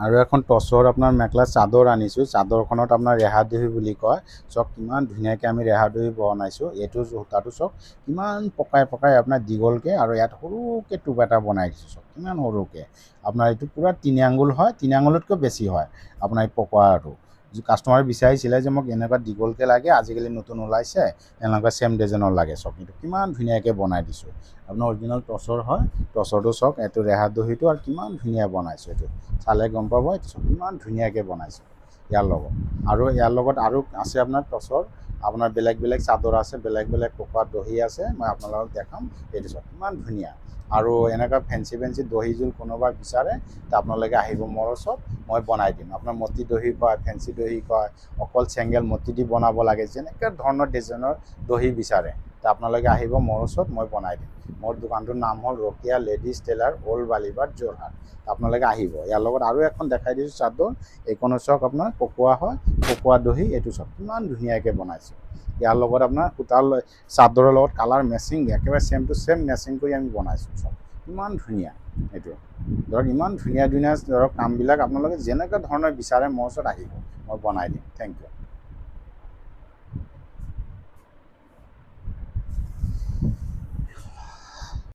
আৰু এখন টচৰ আপোনাৰ মেখেলা চাদৰ আনিছোঁ। চাদৰখনত আপোনাৰ ৰেহা দহি বুলি কয়। চাওক কিমান ধুনীয়াকৈ আমি ৰেহা দহি বনাইছোঁ। এইটো সূতাটো চাওক কিমান পকাই পকাই আপোনাৰ দীঘলকৈ, আৰু ইয়াত সৰুকৈ টোপ এটা বনাই দিছোঁ। চাওক কিমান সৰুকৈ। আপোনাৰ এইটো পূৰা 3 আঙুল হয়, 3 আঙুলতকৈ বেছি হয় আপোনাৰ এই পকোৱাটো। কাষ্টমাৰে বিচাৰিছিলে যে মোক এনেকুৱা দীঘলকৈ লাগে, আজিকালি নতুন ওলাইছে এনেকুৱা ছেম ডিজাইনৰ লাগে। চাওক এইটো কিমান ধুনীয়াকৈ বনাই দিছোঁ। আপোনাৰ অৰিজিনেল টচৰ হয়। টচৰটো চাওক, এইটো ৰেহা দহিটো আৰু কিমান ধুনীয়া বনাইছোঁ। এইটো চালে গম পাব এইটো চাওক কিমান ধুনীয়াকৈ বনাইছোঁ ইয়াৰ লগত। আৰু ইয়াৰ লগত আৰু আছে আপোনাৰ টচৰ আপোনাৰ বেলেগ বেলেগ চাদৰ আছে, বেলেগ বেলেগ পকোৱা দহি আছে। মই আপোনালোকক দেখাম। এইটো চাওক কিমান ধুনীয়া। আৰু এনেকুৱা ফেঞ্চি ফেঞ্চি দহি যোৰ কোনোবা বিচাৰে ত' আপোনালোকে আহিব মোৰ ওচৰত, মই বনাই দিম। আপোনাৰ মতি দহি কয়, ফেঞ্চি দহি কয়, অকল চেংগেল মতি দি বনাব লাগে, যেনেকুৱা ধৰণৰ ডিজাইনৰ দহি বিচাৰে ত' আপোনালোকে আহিব মোৰ ওচৰত, মই বনাই দিম। মোৰ দোকানটোৰ নাম হ'ল Rokiya ladies tailor, old Balibat, Jorhat. আপোনালোকে আহিব। ইয়াৰ লগত আৰু এখন দেখাই দিছোঁ চাদৰ। এইখনো চাওক আপোনাৰ পকোৱা হয়, পকোৱা দহি। এইটো চাওক কিমান ধুনীয়াকৈ বনাইছোঁ। ইয়াৰ লগত আপোনাৰ সূতাৰ চাদৰৰ লগত কালাৰ মেচিং, একেবাৰে ছেম টু ছেম মেচিং কৰি আমি বনাইছোঁ। চাওক ইমান ধুনীয়া। এইটো ধৰক ইমান ধুনীয়া ধুনীয়া ধৰক কামবিলাক আপোনালোকে যেনেকুৱা ধৰণৰ বিচাৰে মোৰ ওচৰত আহিব, মই বনাই দিম। Thank U.